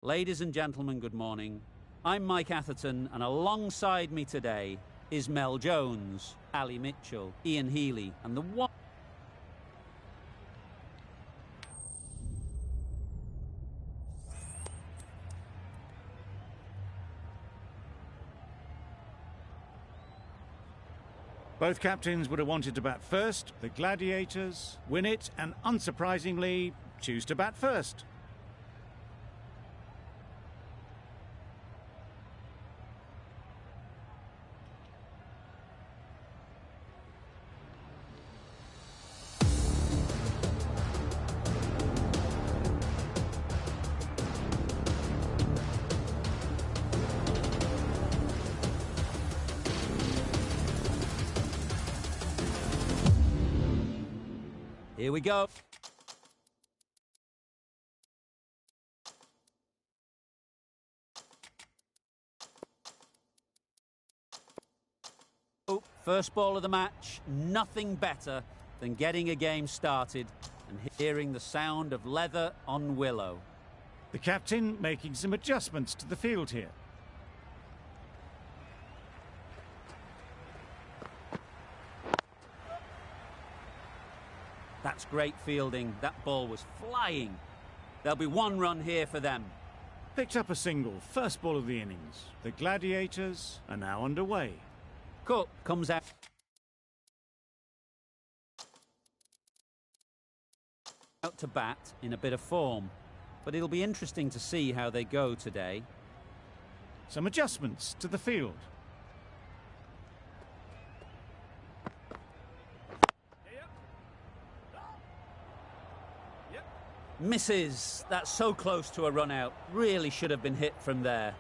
Ladies and gentlemen, good morning. I'm Mike Atherton, and alongside me today is Mel Jones, Ali Mitchell, Ian Healy, and the one... Both captains would have wanted to bat first. The Gladiators win it and, unsurprisingly, choose to bat first. Here we go. Oh, first ball of the match. Nothing better than getting a game started and hearing the sound of leather on willow. The captain making some adjustments to the field here. That's great fielding. That ball was flying. There'll be one run here for them. Picked up a single, first ball of the innings. The Gladiators are now underway. Cook comes out to bat in a bit of form, but it'll be interesting to see how they go today. Some adjustments to the field. Misses. That's so close to a run out. Really should have been hit from there.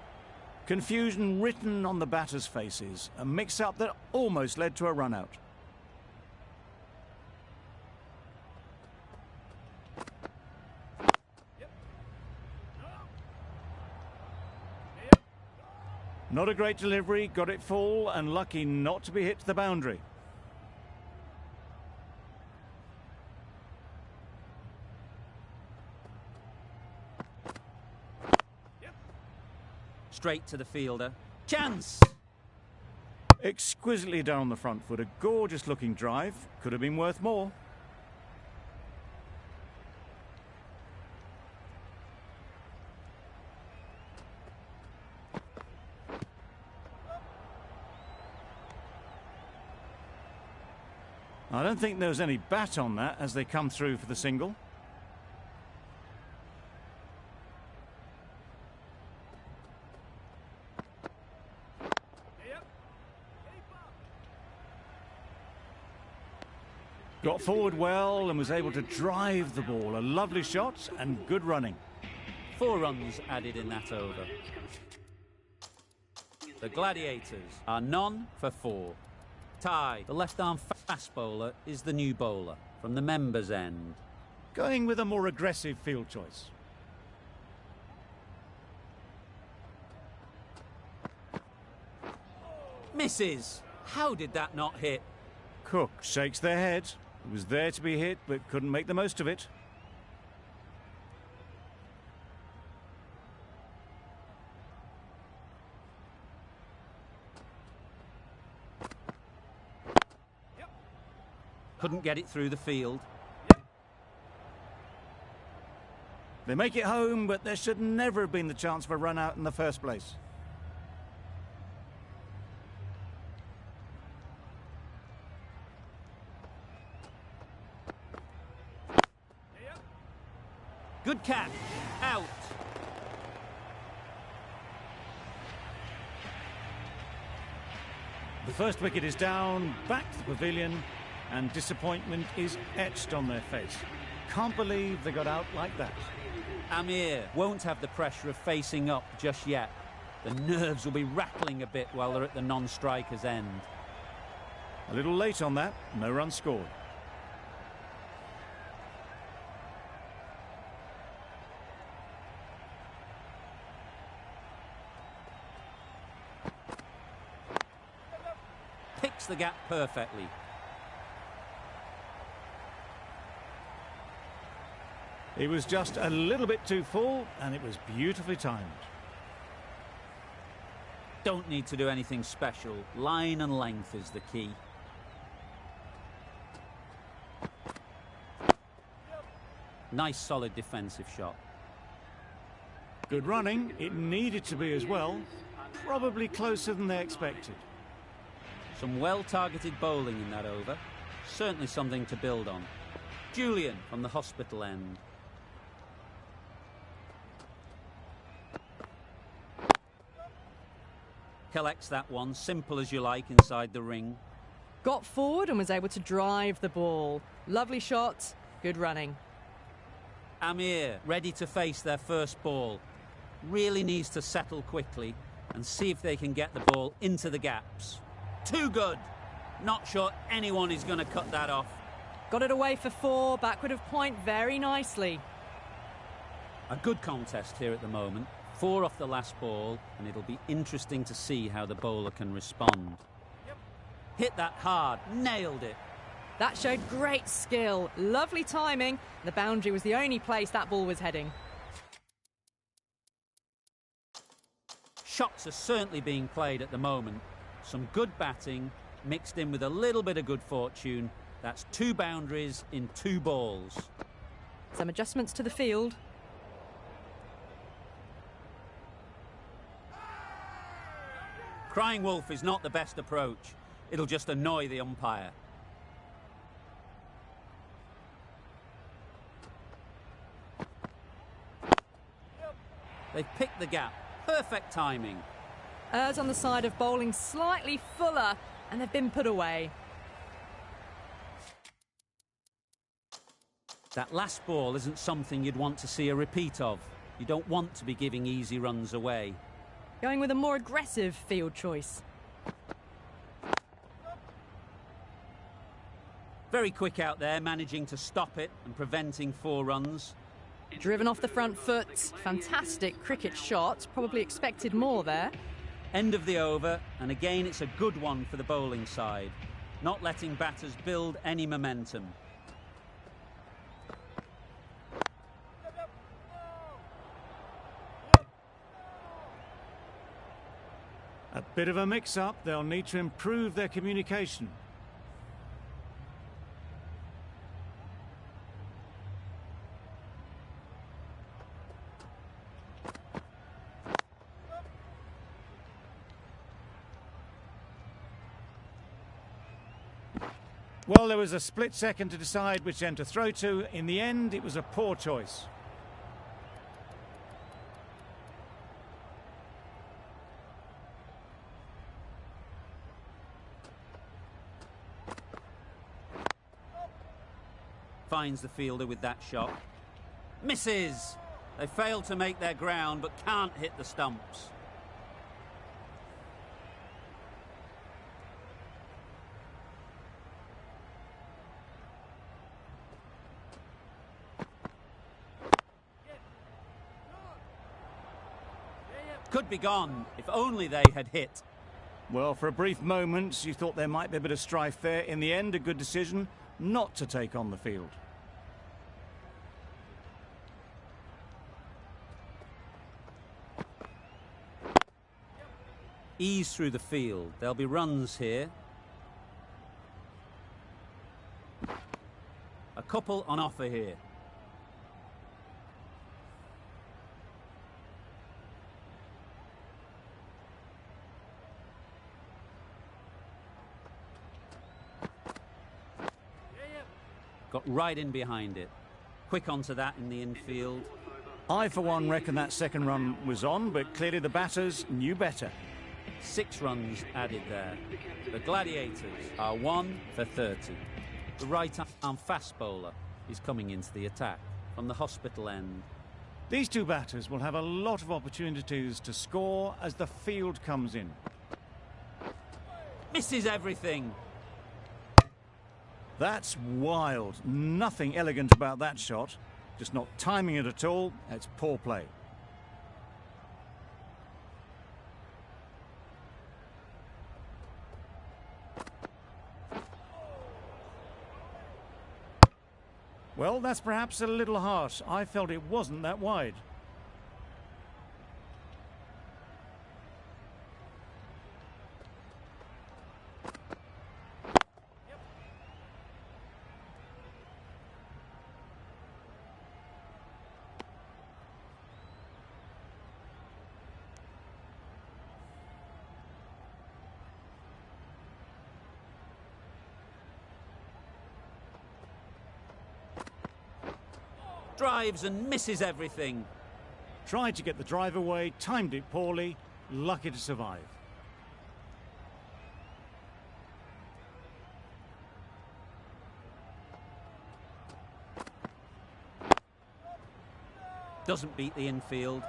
Confusion written on the batters' faces. A mix-up that almost led to a run out. Not a great delivery, got it full and lucky not to be hit to the boundary. Straight to the fielder. Chance! Exquisitely done on the front foot. A gorgeous looking drive. Could have been worth more. I don't think there was any bat on that as they come through for the single. Got forward well and was able to drive the ball. A lovely shot and good running. 4 runs added in that over. The Gladiators are none for 4. Ty, the left-arm fast bowler, is the new bowler from the members' end. Going with a more aggressive field choice. Misses. How did that not hit? Cook shakes their head. It was there to be hit, but couldn't make the most of it. Couldn't get it through the field. They make it home, but there should never have been the chance for a run out in the first place. Good catch. Out. The first wicket is down, back to the pavilion, and disappointment is etched on their face. Can't believe they got out like that. Amir won't have the pressure of facing up just yet. The nerves will be rattling a bit while they're at the non-striker's end. A little late on that, no run scored. Picks the gap perfectly. He was just a little bit too full, and it was beautifully timed. Don't need to do anything special. Line and length is the key. Nice solid defensive shot. Good running. It needed to be as well. Probably closer than they expected. Some well-targeted bowling in that over. Certainly something to build on. Julian from the hospital end. Collects that one, simple as you like, inside the ring. Got forward and was able to drive the ball. Lovely shot, good running. Amir, ready to face their first ball. Really needs to settle quickly and see if they can get the ball into the gaps. Too good. Not sure anyone is going to cut that off. Got it away for 4, backward of point very nicely. A good contest here at the moment. 4 off the last ball, and it'll be interesting to see how the bowler can respond. Hit that hard, nailed it. That showed great skill, lovely timing. The boundary was the only place that ball was heading. Shots are certainly being played at the moment. Some good batting, mixed in with a little bit of good fortune. That's 2 boundaries in 2 balls. Some adjustments to the field. Crying wolf is not the best approach. It'll just annoy the umpire. They've picked the gap. Perfect timing. Errs on the side of bowling slightly fuller, and they've been put away. That last ball isn't something you'd want to see a repeat of. You don't want to be giving easy runs away. Going with a more aggressive field choice. Very quick out there, managing to stop it and preventing 4 runs. Driven off the front foot. Fantastic cricket shot. Probably expected more there. End of the over, and again it's a good one for the bowling side. Not letting batters build any momentum. A bit of a mix-up. They'll need to improve their communication. Well, there was a split second to decide which end to throw to. In the end, it was a poor choice. Finds the fielder with that shot. Misses! They fail to make their ground but can't hit the stumps. Could be gone if only they had hit. Well, for a brief moment, you thought there might be a bit of strife there. In the end, a good decision not to take on the field. Ease through the field. There'll be runs here. A couple on offer here. Got right in behind it. Quick onto that in the infield. I, for one, reckon that second run was on, but clearly the batters knew better. 6 runs added there. The Gladiators are 1 for 30. The right-arm fast bowler is coming into the attack from the hospital end. These 2 batters will have a lot of opportunities to score as the field comes in. Misses everything. That's wild. Nothing elegant about that shot. Just not timing it at all. It's poor play. Well, that's perhaps a little harsh. I felt it wasn't that wide. Drives and misses everything. Tried to get the drive away, timed it poorly, lucky to survive. Doesn't beat the infield.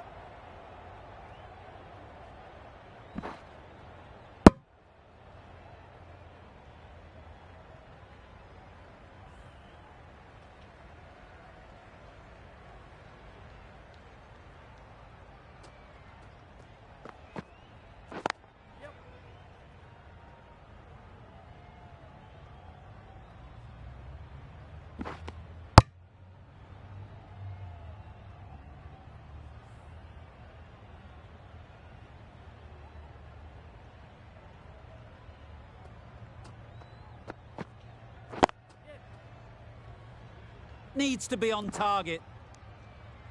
Needs to be on target.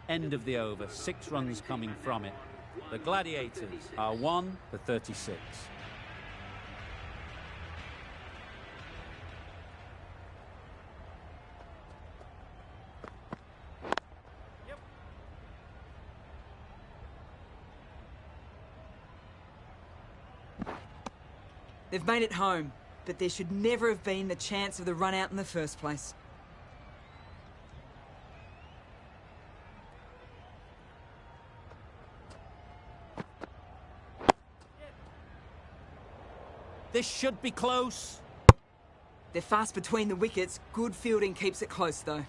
End of the over. 6 runs coming from it. The Gladiators are 1 for 36. They've made it home, but there should never have been the chance of the run out in the first place. This should be close. They're fast between the wickets. Good fielding keeps it close, though.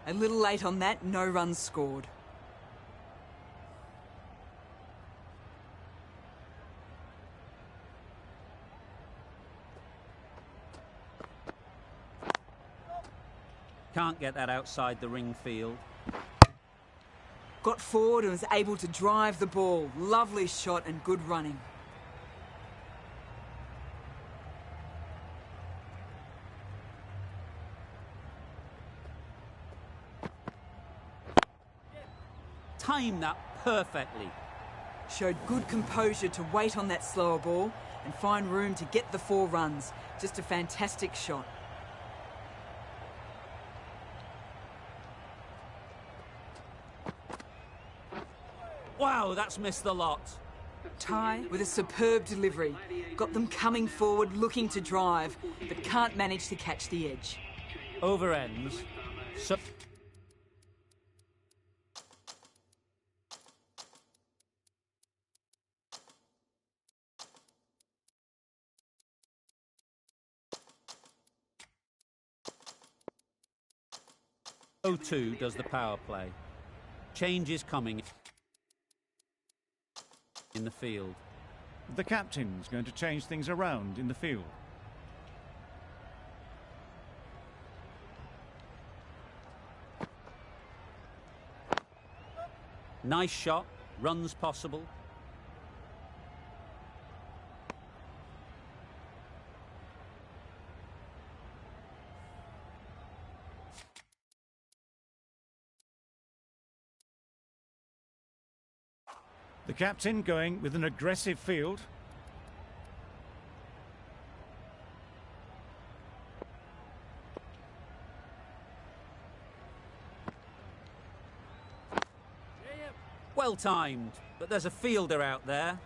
A little late on that, no runs scored. Can't get that outside the ring field. Got forward and was able to drive the ball. Lovely shot and good running. Timed that perfectly. Showed good composure to wait on that slower ball and find room to get the 4 runs. Just a fantastic shot. Wow, that's missed the lot. Ty with a superb delivery. Got them coming forward looking to drive, but can't manage to catch the edge. Over ends. So 0-2 does the power play. Change is coming in the field. The captain's going to change things around in the field. Nice shot, runs possible. The captain going with an aggressive field. Well timed, but there's a fielder out there.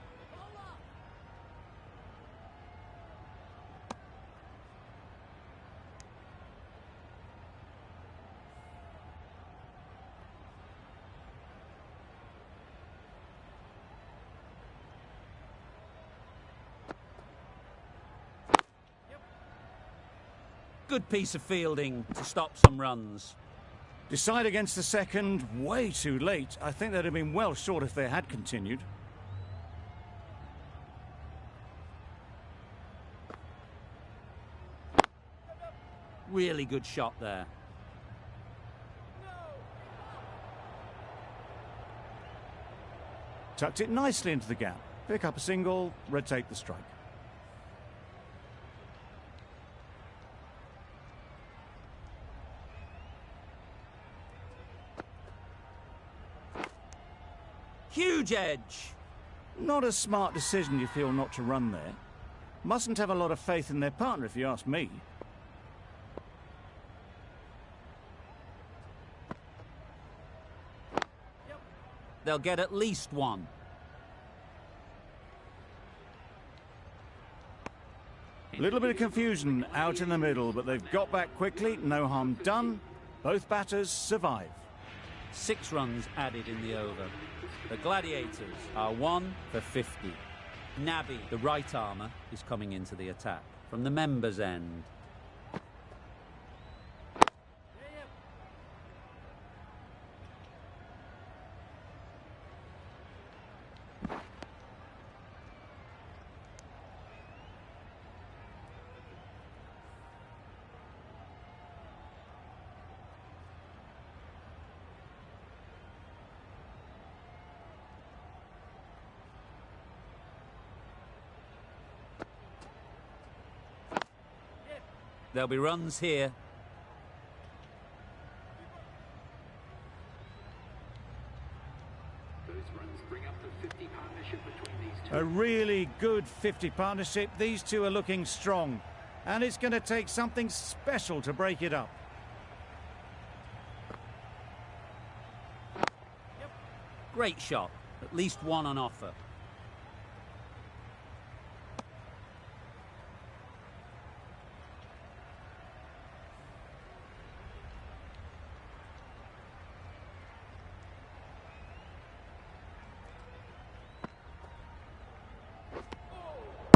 Good piece of fielding to stop some runs. Decide against the second, way too late. I think they'd have been well short if they had continued. Really good shot there. Tucked it nicely into the gap. Pick up a single, rotate the strike. Huge edge. Not a smart decision, you feel, not to run there. Mustn't have a lot of faith in their partner, if you ask me. They'll get at least one. A little bit of confusion out in the middle, but they've got back quickly. No harm done. Both batters survive. 6 runs added in the over. The Gladiators are 1 for 50. Naby, the right armour, is coming into the attack from the members' end. There'll be runs here. Those runs bring up the 50 partnership between these two. A really good 50 partnership. These two are looking strong. And it's going to take something special to break it up. Great shot. At least one on offer.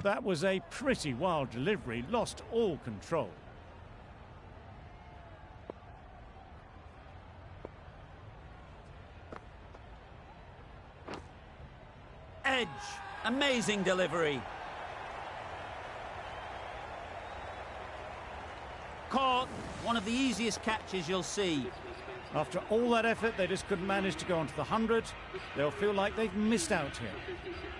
That was a pretty wild delivery, lost all control. Edge. Amazing delivery. Caught. One of the easiest catches you'll see. After all that effort, they just couldn't manage to go onto the 100. They'll feel like they've missed out here.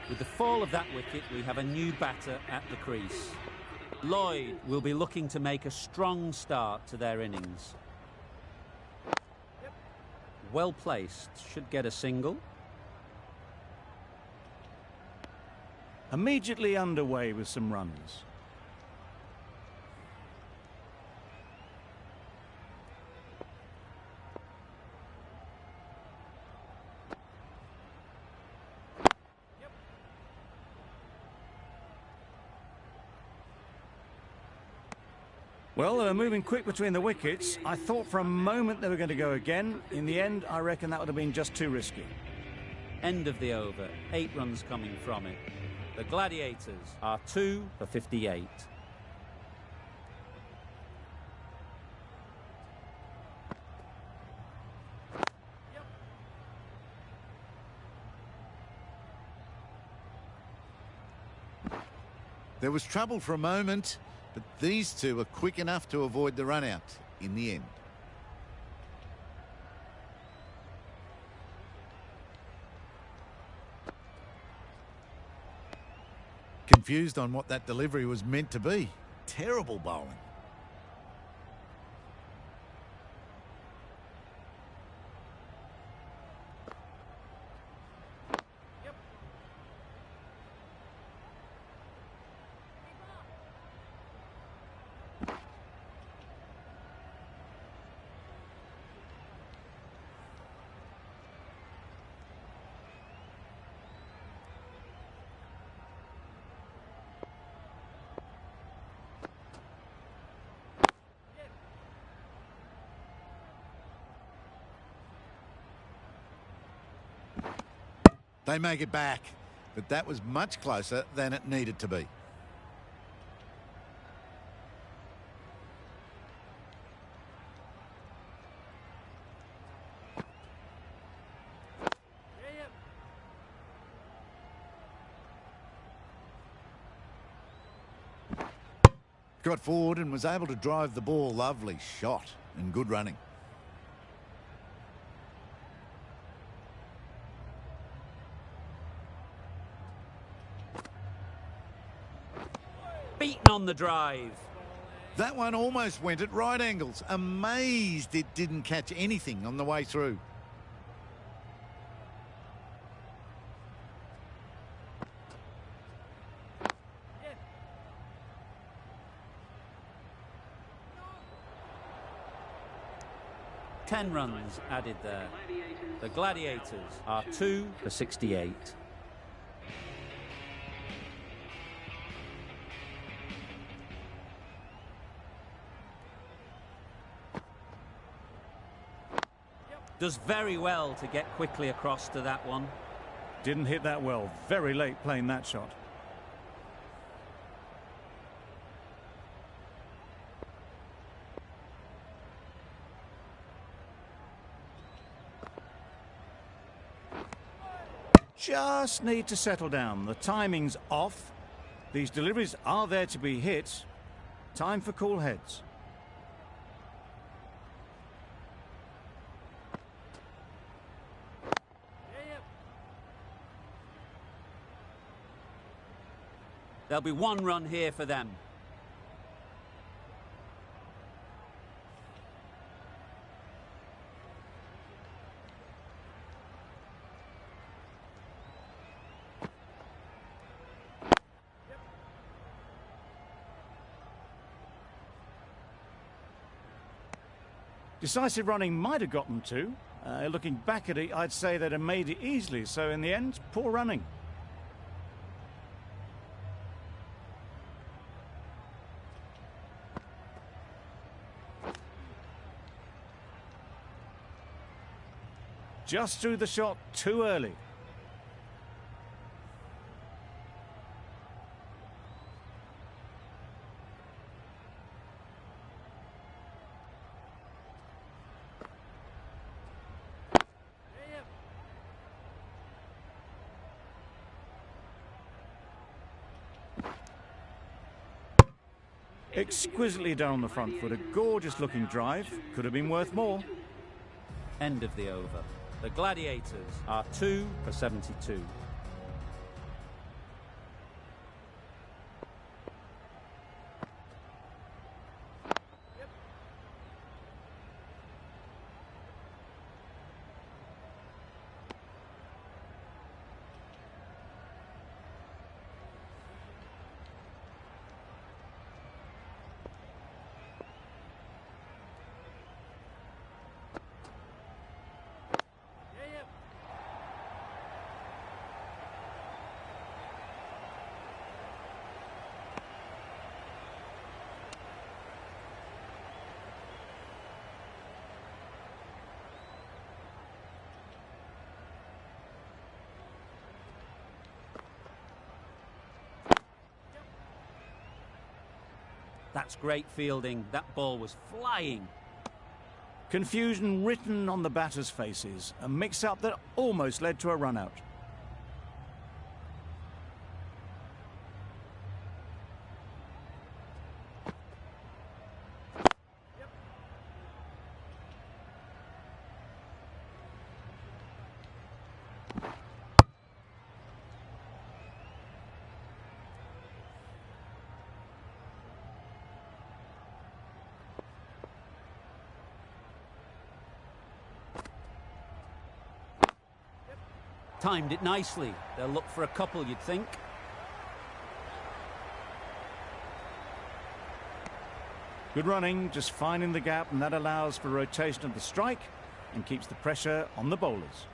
With the fall of that wicket, we have a new batter at the crease. Lloyd will be looking to make a strong start to their innings. Well placed, should get a single. Immediately underway with some runs. Well, they were moving quick between the wickets. I thought for a moment they were going to go again. In the end, I reckon that would have been just too risky. End of the over. 8 runs coming from it. The Gladiators are 2 for 58. There was trouble for a moment, but these two were quick enough to avoid the run out in the end. Confused on what that delivery was meant to be. Terrible bowling. They make it back, but that was much closer than it needed to be. Got forward and was able to drive the ball. Lovely shot and good running. Beaten on the drive. That one almost went at right angles. Amazed it didn't catch anything on the way through. Ten runs added there. The Gladiators are 2 for 68. Does very well to get quickly across to that one. Didn't hit that well. Very late playing that shot. Just need to settle down. The timing's off. These deliveries are there to be hit. Time for cool heads. There'll be one run here for them. Decisive running might have gotten two. Looking back at it, I'd say they'd have made it easily. So in the end, poor running. Just threw the shot too early. Exquisitely done on the front foot. A gorgeous looking drive. Could have been worth more. End of the over. The Gladiators are 2 for 72. That's great fielding. That ball was flying. Confusion written on the batters' faces. A mix-up that almost led to a run-out. Timed it nicely. They'll look for a couple, you'd think. Good running, just finding the gap, and that allows for rotation of the strike and keeps the pressure on the bowlers.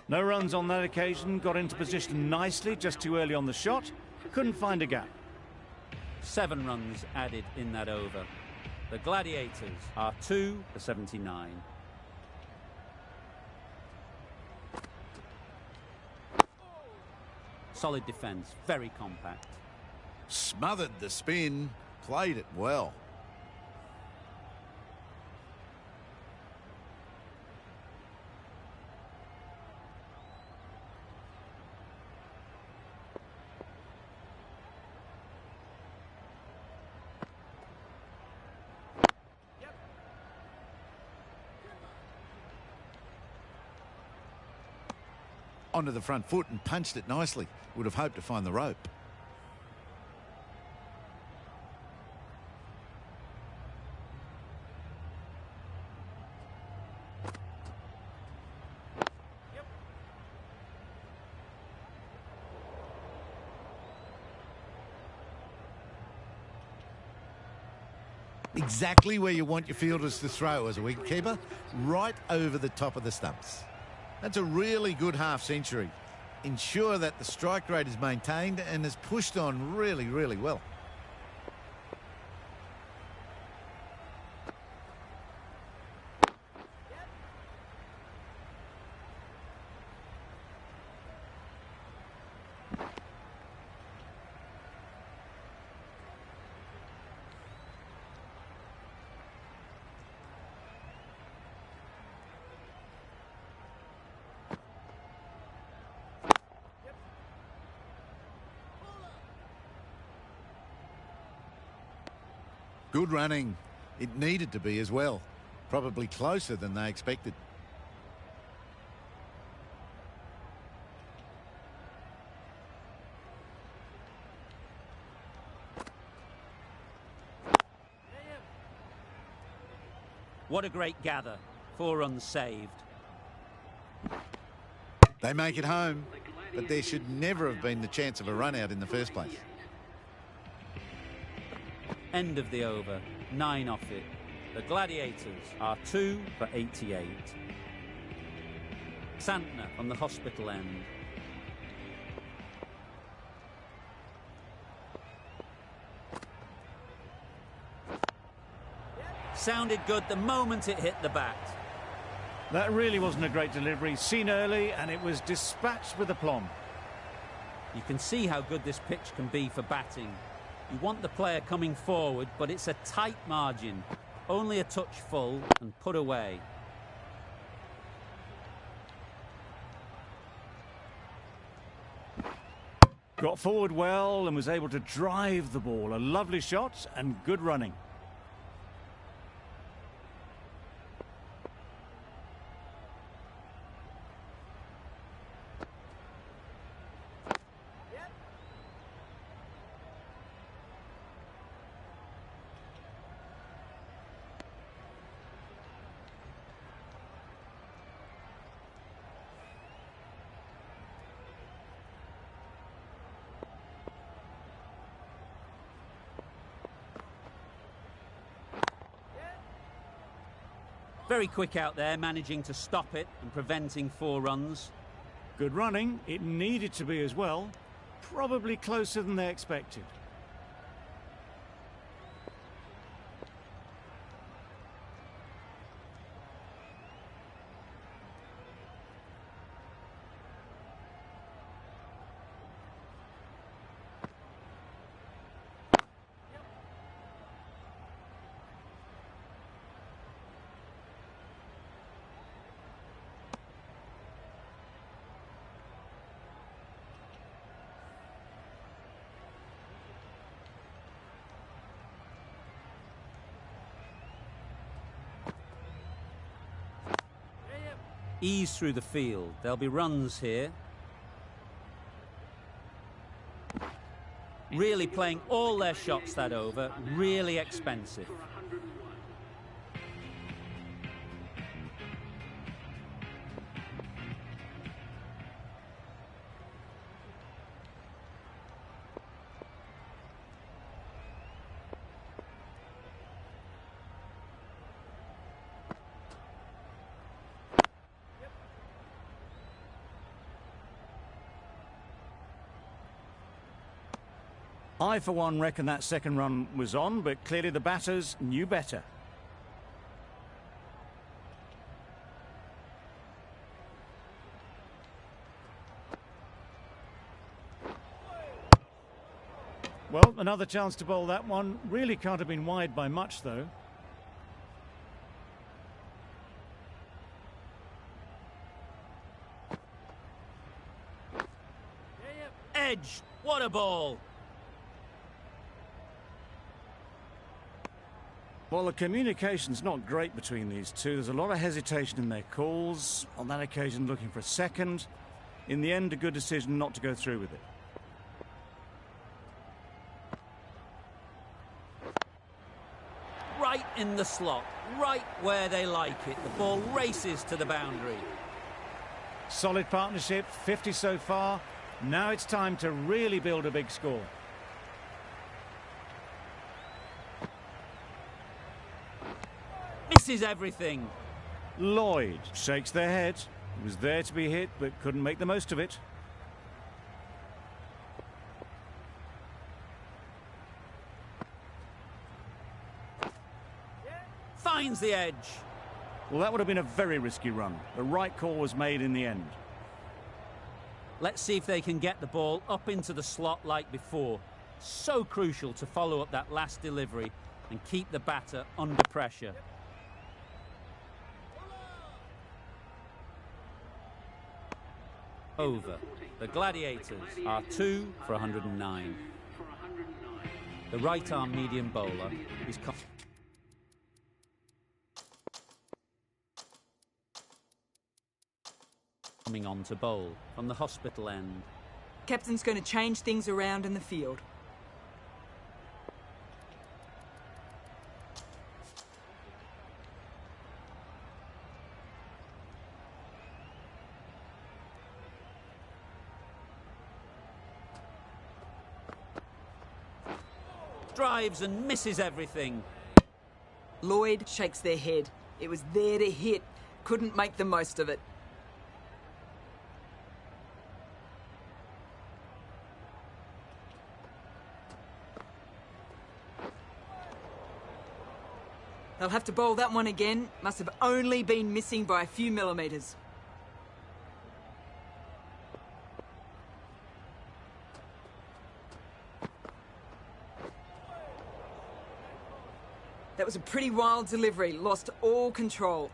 No runs on that occasion, got into position nicely, just too early on the shot, couldn't find a gap. 7 runs added in that over. The Gladiators are 2 for 79. Solid defence, very compact. Smothered the spin, played it well. onto the front foot and punched it nicely. Would have hoped to find the rope. Exactly where you want your fielders to throw as a wicketkeeper, right over the top of the stumps. That's a really good half-century. Ensure that the strike rate is maintained and is pushed on really, really well. Good running. It needed to be as well. Probably closer than they expected. What a great gather. 4 runs saved. They make it home, but there should never have been the chance of a run out in the first place. End of the over. 9 off it. The Gladiators are 2 for 88. Santner on the hospital end. Sounded good the moment it hit the bat. That really wasn't a great delivery. Seen early, and it was dispatched with aplomb. You can see how good this pitch can be for batting. You want the player coming forward, but it's a tight margin. Only a touch full and put away. Got forward well and was able to drive the ball. A lovely shot and good running. Very quick out there, managing to stop it and preventing 4 runs. Good running. It needed to be as well. Probably closer than they expected. Ease through the field. There'll be runs here. Really playing all their shots that over. Really expensive. I, for one, reckon that second run was on, but clearly the batters knew better. Well, another chance to bowl that one. Really can't have been wide by much, though. Edge! What a ball! Well, the communication's not great between these two. There's a lot of hesitation in their calls. On that occasion, looking for a second. In the end, a good decision not to go through with it. Right in the slot, right where they like it. The ball races to the boundary. Solid partnership, 50 so far. Now it's time to really build a big score. Misses everything. Lloyd shakes their head. Was there to be hit, but couldn't make the most of it. Finds the edge. Well, that would have been a very risky run. The right call was made in the end. Let's see if they can get the ball up into the slot like before. So crucial to follow up that last delivery and keep the batter under pressure. Over. The Gladiators are 2 for 109. The right-arm medium bowler is coming on to bowl from the hospital end. Captain's going to change things around in the field. Drives and misses everything. Lloyd shakes their head. It was there to hit. Couldn't make the most of it. They'll have to bowl that one again. Must have only been missing by a few millimetres. That was a pretty wild delivery. Lost all control.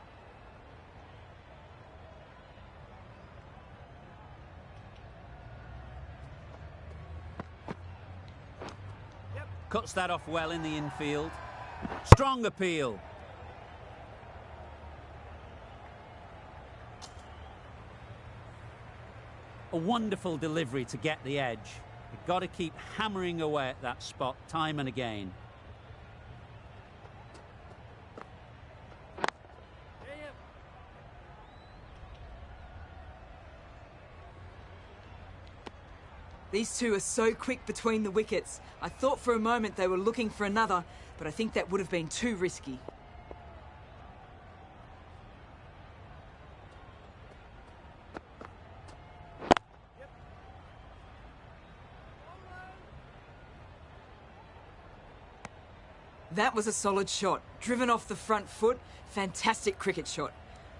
Cuts that off well in the infield. Strong appeal. A wonderful delivery to get the edge. You've got to keep hammering away at that spot time and again. These two are so quick between the wickets. I thought for a moment they were looking for another, but I think that would have been too risky. That was a solid shot. Driven off the front foot. Fantastic cricket shot.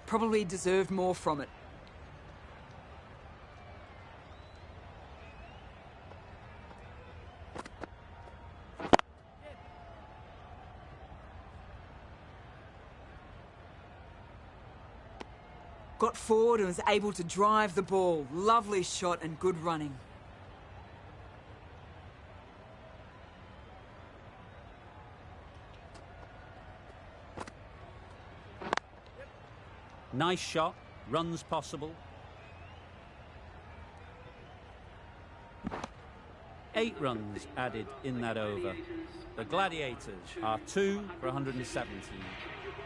Probably deserved more from it. Got forward and was able to drive the ball. Lovely shot and good running. Nice shot. Runs possible. 8 runs added in that over. The Gladiators are 2 for 117.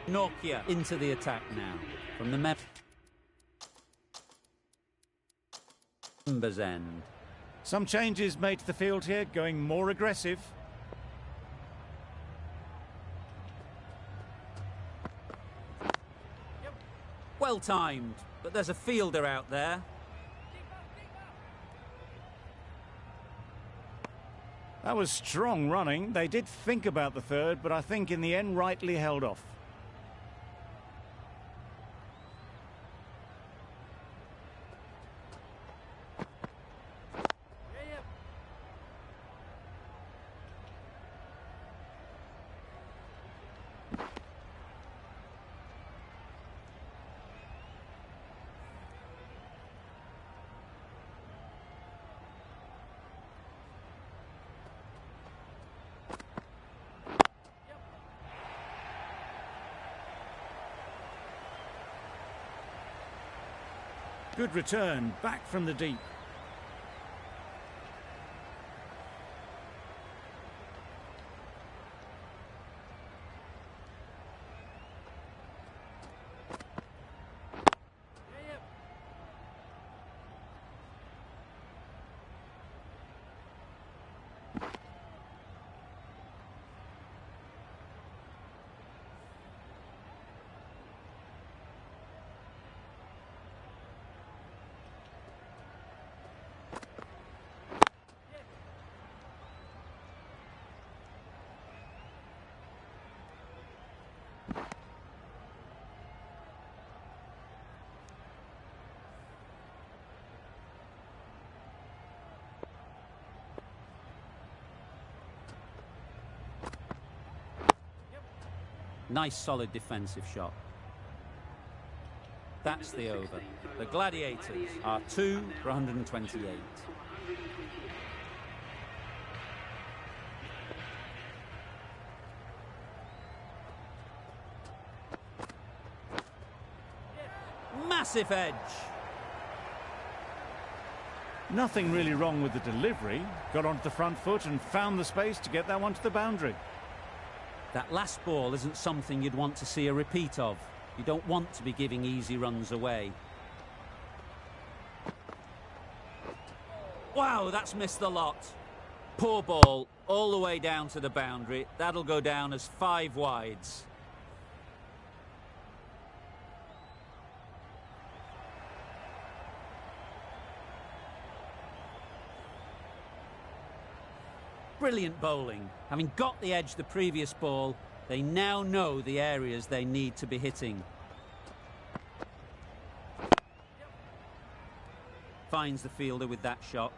Nokia into the attack now from the members' end. Some changes made to the field here, going more aggressive. Well timed, but there's a fielder out there. That was strong running. They did think about the third, but I think in the end rightly held off. Good return, back from the deep. Nice solid defensive shot. That's the over. The Gladiators are 2 for 128. Massive edge. Nothing really wrong with the delivery. Got onto the front foot and found the space to get that one to the boundary. That last ball isn't something you'd want to see a repeat of. You don't want to be giving easy runs away. Wow, that's missed the lot. Poor ball, all the way down to the boundary. That'll go down as 5 wides. Brilliant bowling. Having got the edge the previous ball, they now know the areas they need to be hitting. Finds the fielder with that shot.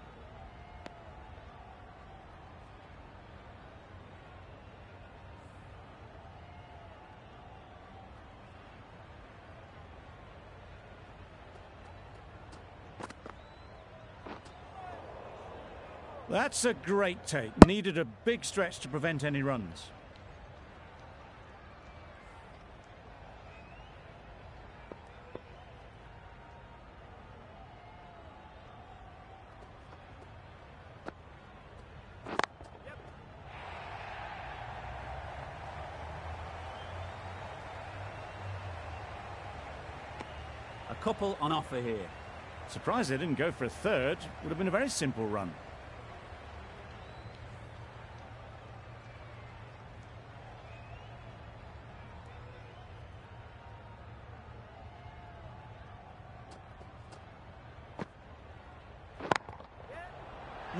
That's a great take. Needed a big stretch to prevent any runs. A couple on offer here. Surprised they didn't go for a third. Would have been a very simple run.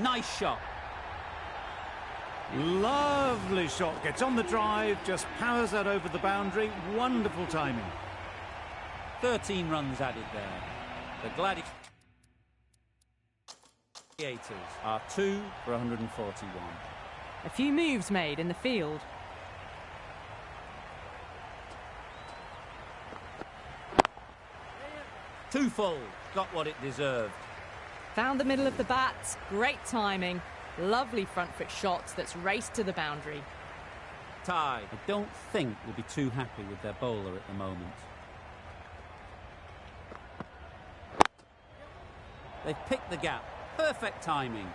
Nice shot. Lovely shot. Gets on the drive, just powers that over the boundary. Wonderful timing. 13 runs added there. The Gladiators are 2 for 141. A few moves made in the field. Too full. Got what it deserved. Found the middle of the bat. Great timing. Lovely front foot shots that's raced to the boundary. Tie. I don't think they'll be too happy with their bowler at the moment. They've picked the gap. Perfect timing.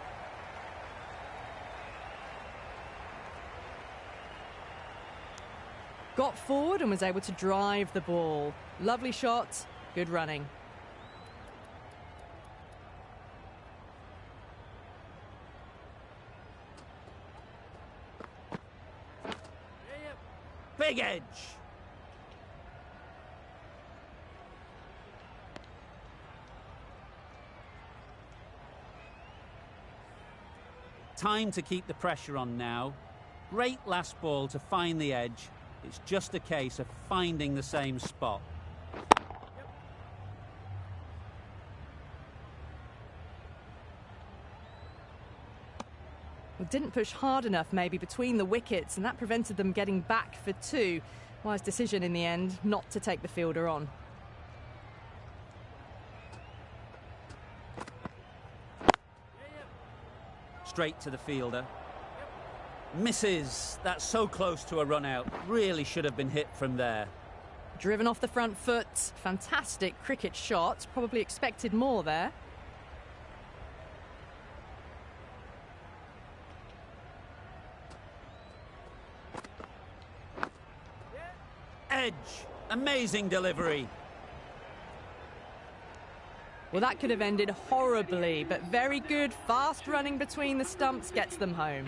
Got forward and was able to drive the ball. Lovely shot. Good running. Big edge. Time to keep the pressure on now. Great last ball to find the edge. It's just a case of finding the same spot. Well, didn't push hard enough maybe between the wickets, and that prevented them getting back for 2. Wise decision in the end not to take the fielder on. Straight to the fielder. Misses. That's so close to a run out. Really should have been hit from there. Driven off the front foot. Fantastic cricket shot. Probably expected more there. Edge. Amazing delivery. Well, that could have ended horribly, but very good. Fast running between the stumps gets them home.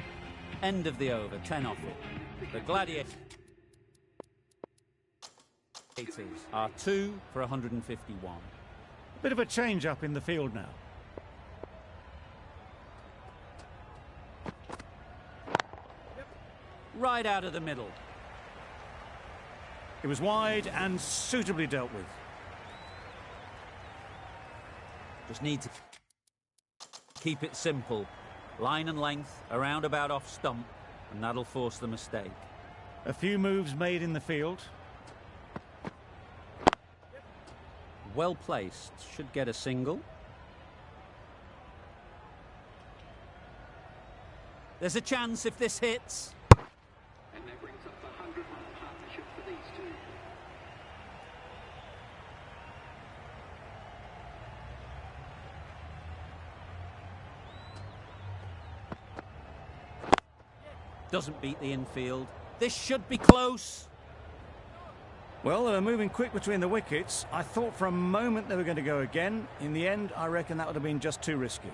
End of the over, 10 off it. The Gladiators are 2 for 151. A bit of a change up in the field now. Right out of the middle. It was wide and suitably dealt with. Just need to keep it simple. Line and length, around about off stump, and that'll force the mistake. A few moves made in the field. Well placed, should get a single. There's a chance if this hits. And that brings up the 100-run partnership for these two. Doesn't beat the infield. This should be close. Well, they were moving quick between the wickets. I thought for a moment they were going to go again. In the end, I reckon that would have been just too risky.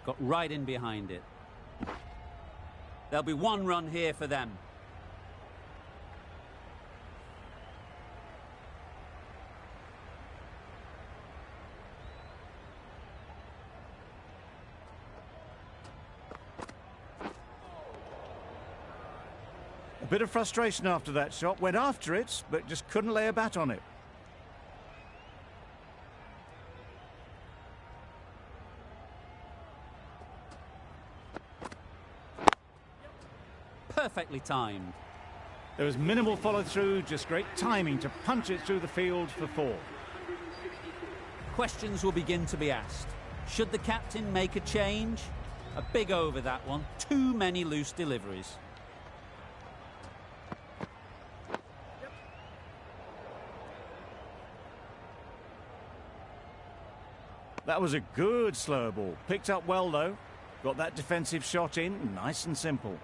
Got right in behind it. There'll be 1 run here for them. A bit of frustration after that shot. Went after it, but just couldn't lay a bat on it. Perfectly timed. There was minimal follow-through, just great timing to punch it through the field for 4. Questions will begin to be asked. Should the captain make a change? A big over, that one. Too many loose deliveries. That was a good slow ball. Picked up well, though. Got that defensive shot in, nice and simple.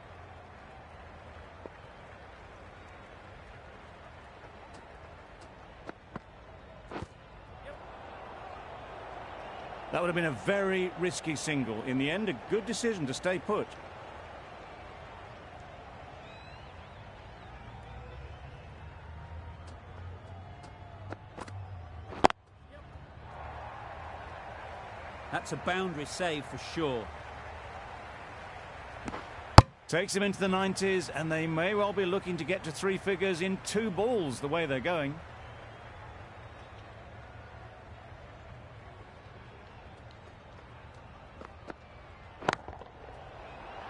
That would have been a very risky single. In the end, a good decision to stay put. That's a boundary save for sure. Takes them into the 90s, and they may well be looking to get to 3 figures in 2 balls the way they're going.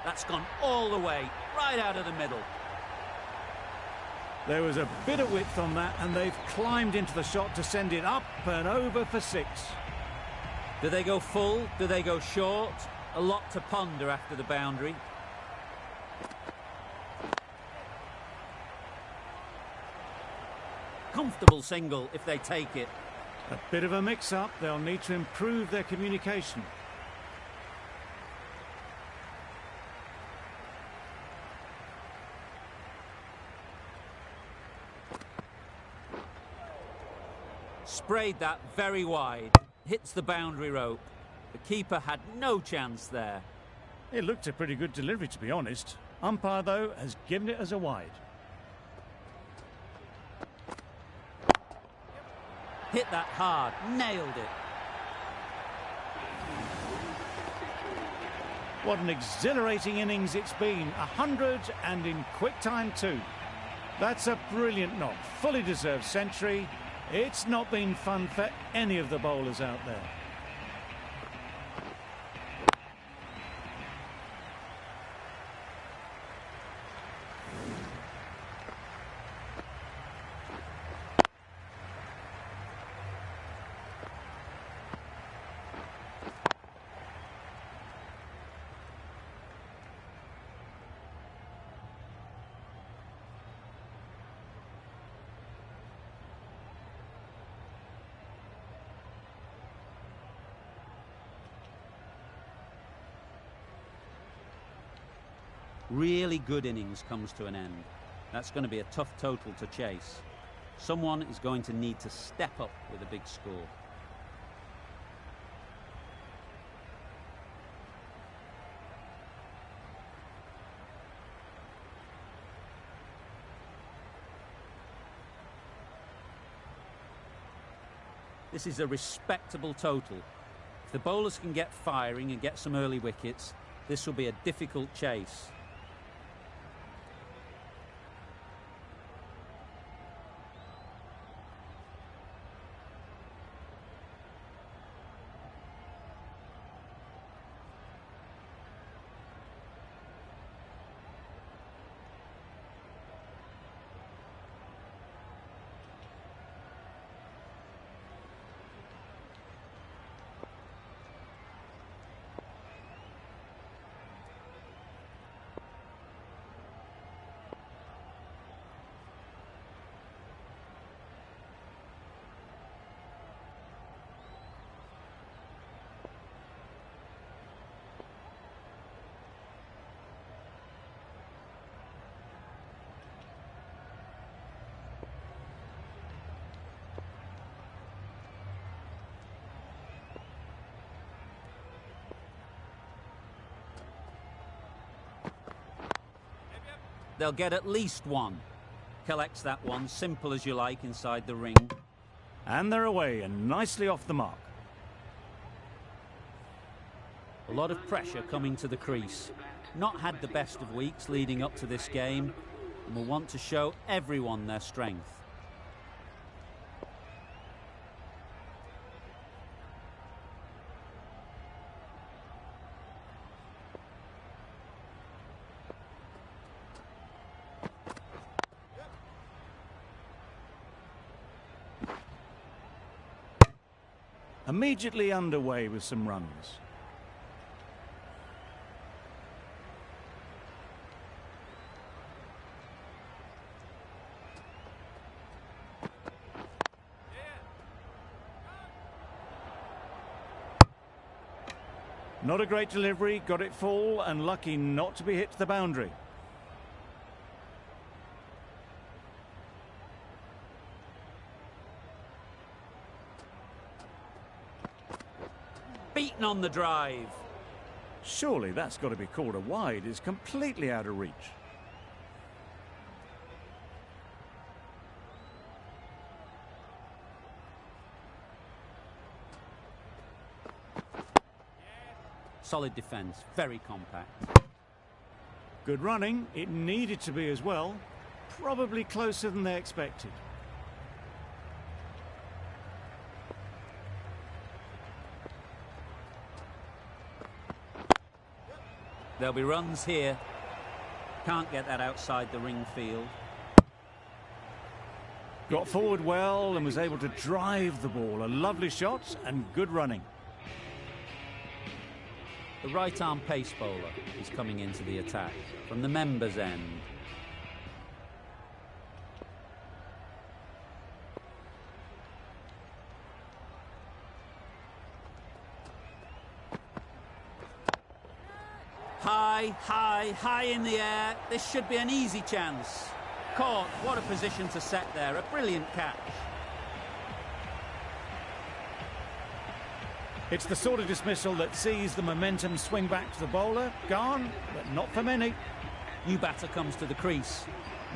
That's gone all the way, right out of the middle. There was a bit of width on that, and they've climbed into the shot to send it up and over for 6. Do they go full? Do they go short? A lot to ponder after the boundary. Comfortable single if they take it. A bit of a mix-up. They'll need to improve their communication. Sprayed that very wide. Hits the boundary rope. The keeper had no chance there. It looked a pretty good delivery, to be honest. Umpire, though, has given it as a wide. Hit that hard. Nailed it. What an exhilarating innings it's been. 100 and in quick time too. That's a brilliant knock. Fully deserved century. It's not been fun for any of the bowlers out there. Really good innings comes to an end. That's going to be a tough total to chase. Someone is going to need to step up with a big score. This is a respectable total. If the bowlers can get firing and get some early wickets, this will be a difficult chase. They'll get at least one. Collects that one, simple as you like, inside the ring. And they're away and nicely off the mark. A lot of pressure coming to the crease. Not had the best of weeks leading up to this game, and will want to show everyone their strength. Immediately underway with some runs. Not a great delivery, got it full and lucky not to be hit to the boundary. Beaten on the drive. Surely that's got to be called a wide. It's completely out of reach. Solid defence, very compact. Good running. It needed to be as well. Probably closer than they expected. There'll be runs here. Can't get that outside the ring field. Got forward well and was able to drive the ball. A lovely shot and good running. The right-arm pace bowler is coming into the attack from the members' end. High in the air. This should be an easy chance. Caught. What a position to set there. A brilliant catch. It's the sort of dismissal that sees the momentum swing back to the bowler. Gone, but not for many. New batter comes to the crease.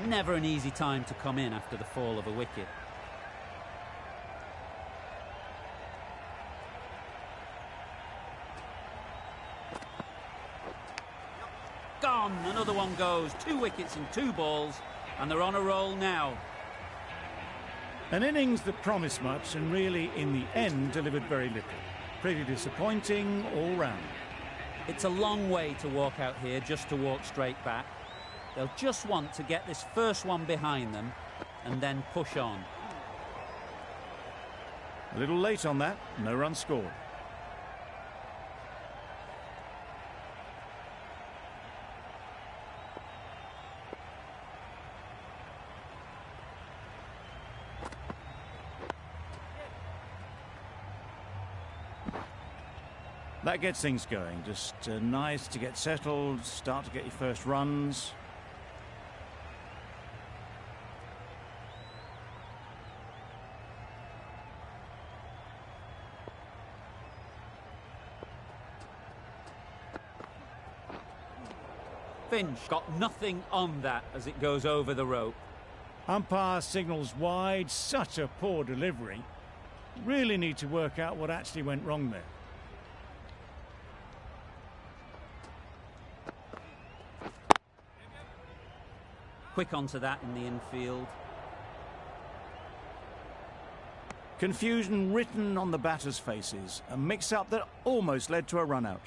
Never an easy time to come in after the fall of a wicket. Gone. Another one goes. 2 wickets in 2 balls, and they're on a roll now. An innings that promised much and really, in the end, delivered very little. Pretty disappointing all round. It's a long way to walk out here just to walk straight back. They'll just want to get this first one behind them and then push on. A little late on that. No run scored. That gets things going. Just nice to get settled, start to get your first runs. Finch got nothing on that as it goes over the rope. Umpire signals wide. Such a poor delivery. Really need to work out what actually went wrong there. Quick onto that in the infield. Confusion written on the batters' faces. A mix-up that almost led to a run-out.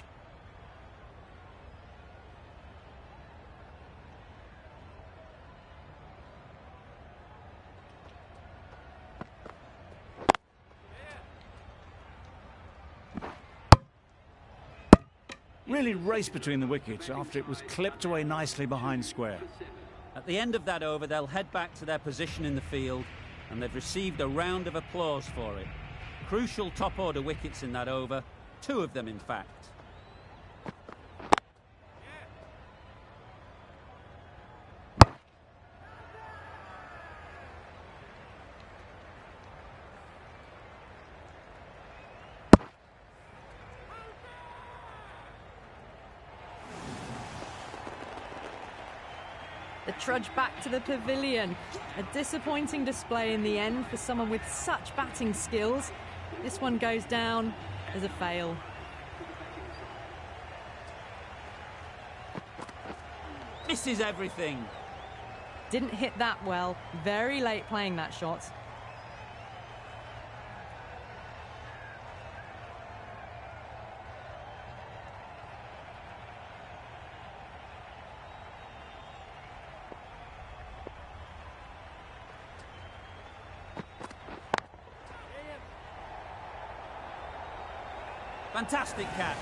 Really raced between the wickets after it was clipped away nicely behind square. At the end of that over, they'll head back to their position in the field, and they've received a round of applause for it. Crucial top-order wickets in that over, 2 of them in fact. The trudge back to the pavilion. A disappointing display in the end for someone with such batting skills. This one goes down as a fail. Misses everything. Didn't hit that well. Very late playing that shot. Fantastic catch.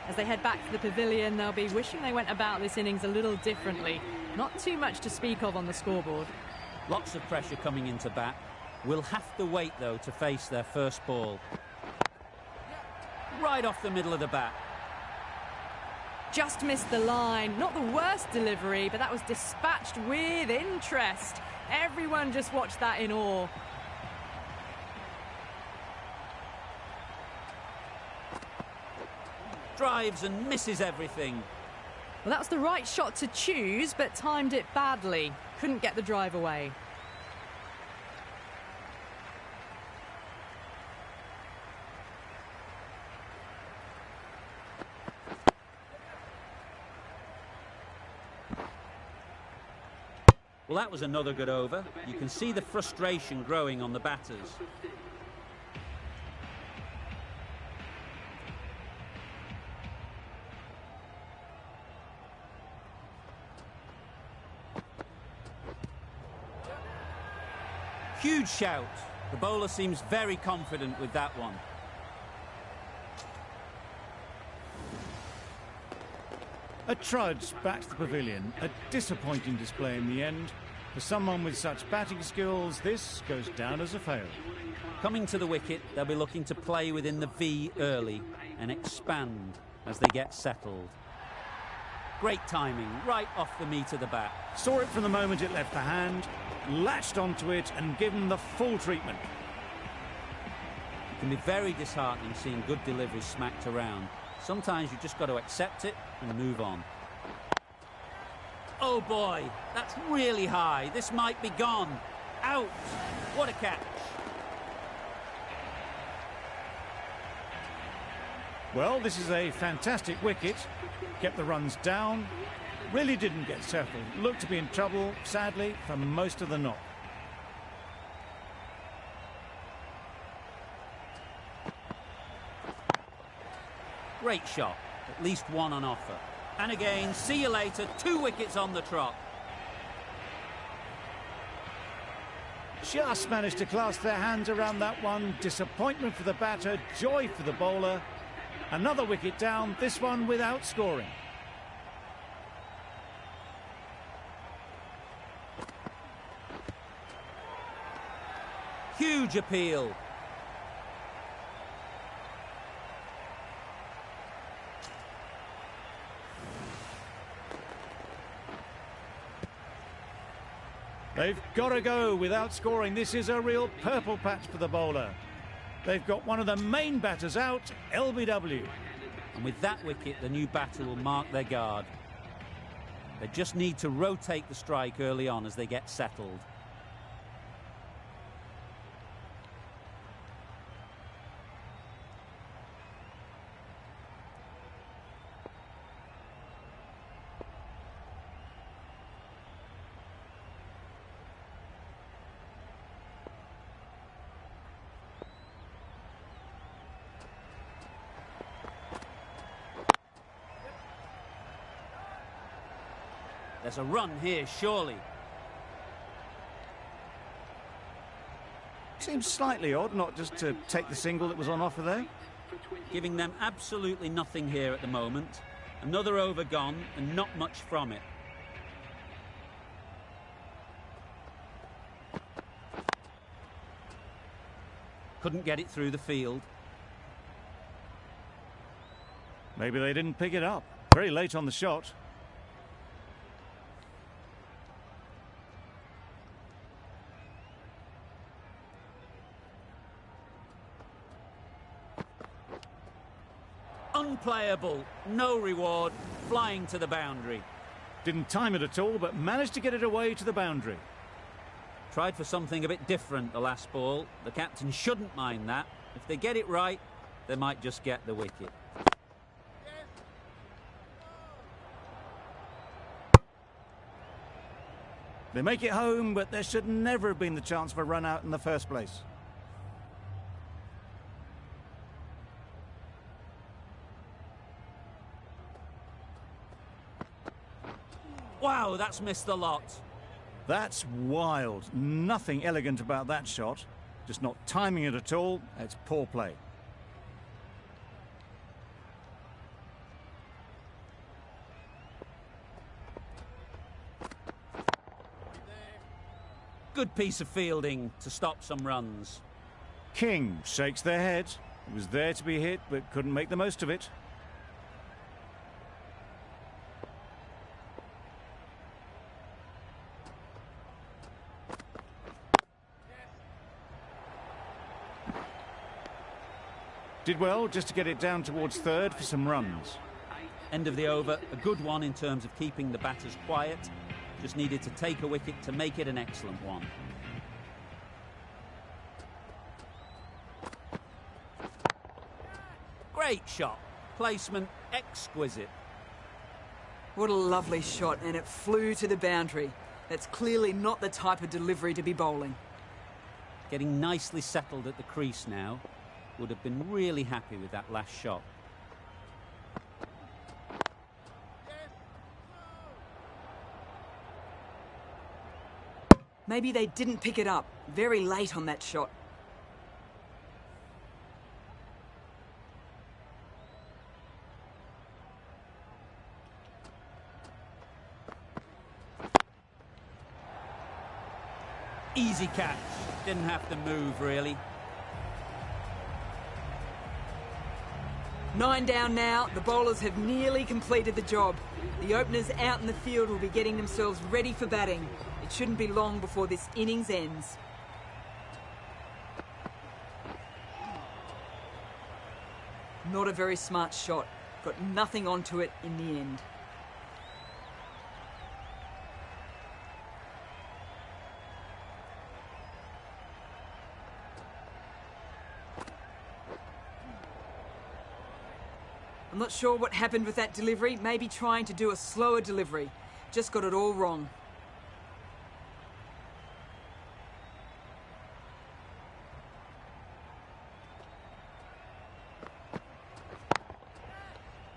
As they head back to the pavilion, they'll be wishing they went about this innings a little differently. Not too much to speak of on the scoreboard. Lots of pressure coming into bat. Will have to wait, though, to face their first ball. Right off the middle of the bat. Just missed the line. Not the worst delivery, but that was dispatched with interest. Everyone just watched that in awe. Drives and misses everything. Well, that was the right shot to choose, but timed it badly. Couldn't get the drive away. Well, that was another good over. You can see the frustration growing on the batters. Huge shout. The bowler seems very confident with that one. A trudge back to the pavilion. A disappointing display in the end. For someone with such batting skills, this goes down as a fail. Coming to the wicket, they'll be looking to play within the V early and expand as they get settled. Great timing, right off the meat of the bat. Saw it from the moment it left the hand, latched onto it and given the full treatment. It can be very disheartening seeing good deliveries smacked around. Sometimes you've just got to accept it and move on. Oh boy, that's really high. This might be gone. Out. What a catch. Well, this is a fantastic wicket. Kept the runs down. Really didn't get settled. Looked to be in trouble, sadly, for most of the knock. Great shot. At least one on offer. And again, see you later. 2 wickets on the trot. Just managed to clasp their hands around that one. Disappointment for the batter, joy for the bowler. Another wicket down, this one without scoring. Huge appeal. They've got to go without scoring. This is a real purple patch for the bowler. They've got one of the main batters out, LBW. And with that wicket, the new batter will mark their guard. They just need to rotate the strike early on as they get settled. There's a run here, surely. Seems slightly odd not just to take the single that was on offer there. Giving them absolutely nothing here at the moment. Another over gone and not much from it. Couldn't get it through the field. Maybe they didn't pick it up. Very late on the shot. Unplayable, no reward, flying to the boundary. Didn't time it at all, but managed to get it away to the boundary. Tried for something a bit different the last ball. The captain shouldn't mind that. If they get it right, they might just get the wicket. They make it home, but there should never have been the chance for a run out in the first place. Wow, that's missed the lot. That's wild. Nothing elegant about that shot. Just not timing it at all. It's poor play. Good piece of fielding to stop some runs. King shakes their head. It was there to be hit, but couldn't make the most of it. Did well just to get it down towards third for some runs. End of the over, a good one in terms of keeping the batters quiet. Just needed to take a wicket to make it an excellent one. Great shot. Placement exquisite. What a lovely shot, and it flew to the boundary. That's clearly not the type of delivery to be bowling. Getting nicely settled at the crease now. Would have been really happy with that last shot. Maybe they didn't pick it up. Very late on that shot. Easy catch. Didn't have to move, really. 9 down now. The bowlers have nearly completed the job. The openers out in the field will be getting themselves ready for batting. It shouldn't be long before this innings ends. Not a very smart shot. Got nothing onto it in the end. I'm not sure what happened with that delivery. Maybe trying to do a slower delivery. Just got it all wrong.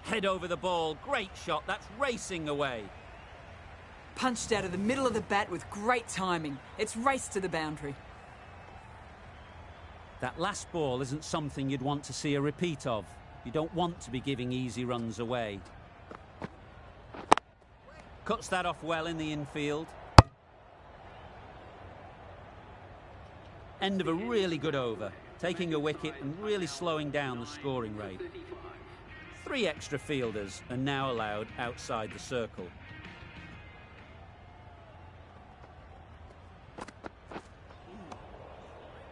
Head over the ball. Great shot. That's racing away. Punched out of the middle of the bat with great timing. It's raced to the boundary. That last ball isn't something you'd want to see a repeat of. You don't want to be giving easy runs away. Cuts that off well in the infield. End of a really good over. Taking a wicket and really slowing down the scoring rate. 3 extra fielders are now allowed outside the circle.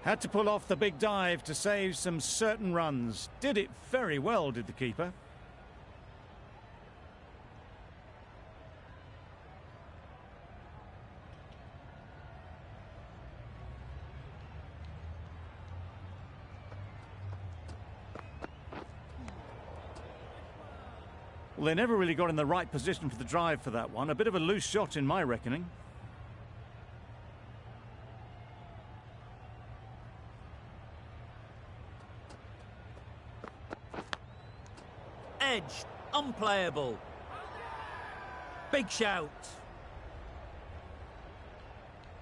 Had to pull off the big dive to save some certain runs. Did it very well, did the keeper. Well, they never really got in the right position for the drive for that one. A bit of a loose shot in my reckoning. Edge, unplayable. Big shout.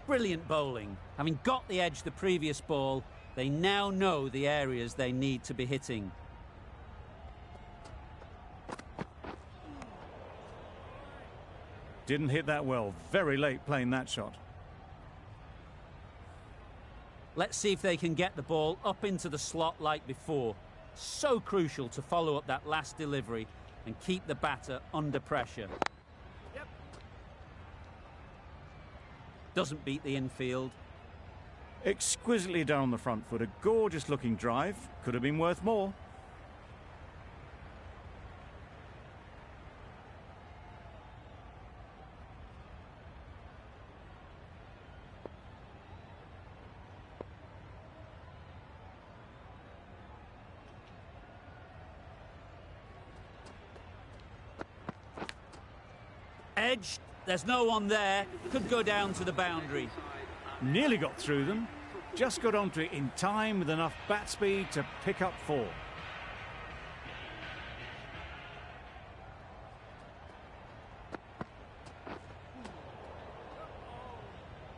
Brilliant bowling. Having got the edge the previous ball, they now know the areas they need to be hitting. Didn't hit that well. Very late playing that shot. Let's see if they can get the ball up into the slot like before. So crucial to follow up that last delivery and keep the batter under pressure. Yep. Doesn't beat the infield. Exquisitely done on the front foot. A gorgeous looking drive. Could have been worth more. Edge, there's no one there. Could go down to the boundary. Nearly got through them. Just got onto it in time with enough bat speed to pick up 4.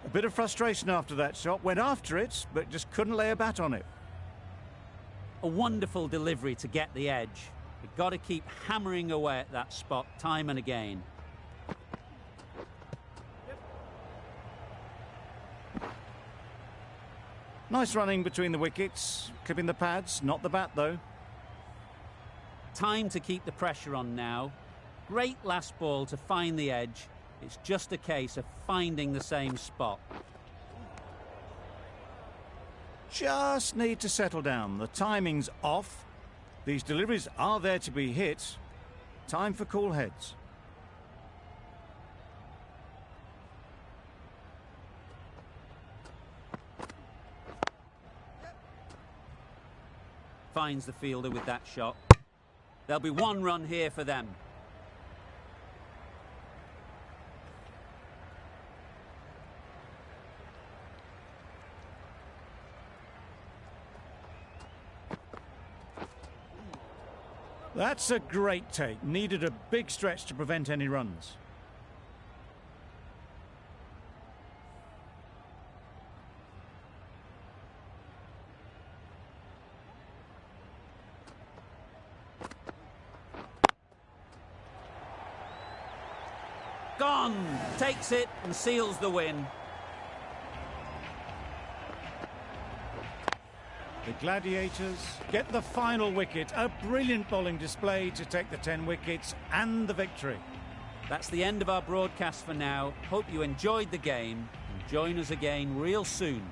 A bit of frustration after that shot. Went after it, but just couldn't lay a bat on it. A wonderful delivery to get the edge. You've got to keep hammering away at that spot time and again. Nice running between the wickets, clipping the pads, not the bat though. Time to keep the pressure on now. Great last ball to find the edge. It's just a case of finding the same spot. Just need to settle down. The timing's off. These deliveries are there to be hit. Time for cool heads. Finds the fielder with that shot. There'll be 1 run here for them. That's a great take. Needed a big stretch to prevent any runs. Gone! Takes it and seals the win. The Gladiators get the final wicket. A brilliant bowling display to take the 10 wickets and the victory. That's the end of our broadcast for now. Hope you enjoyed the game and join us again real soon.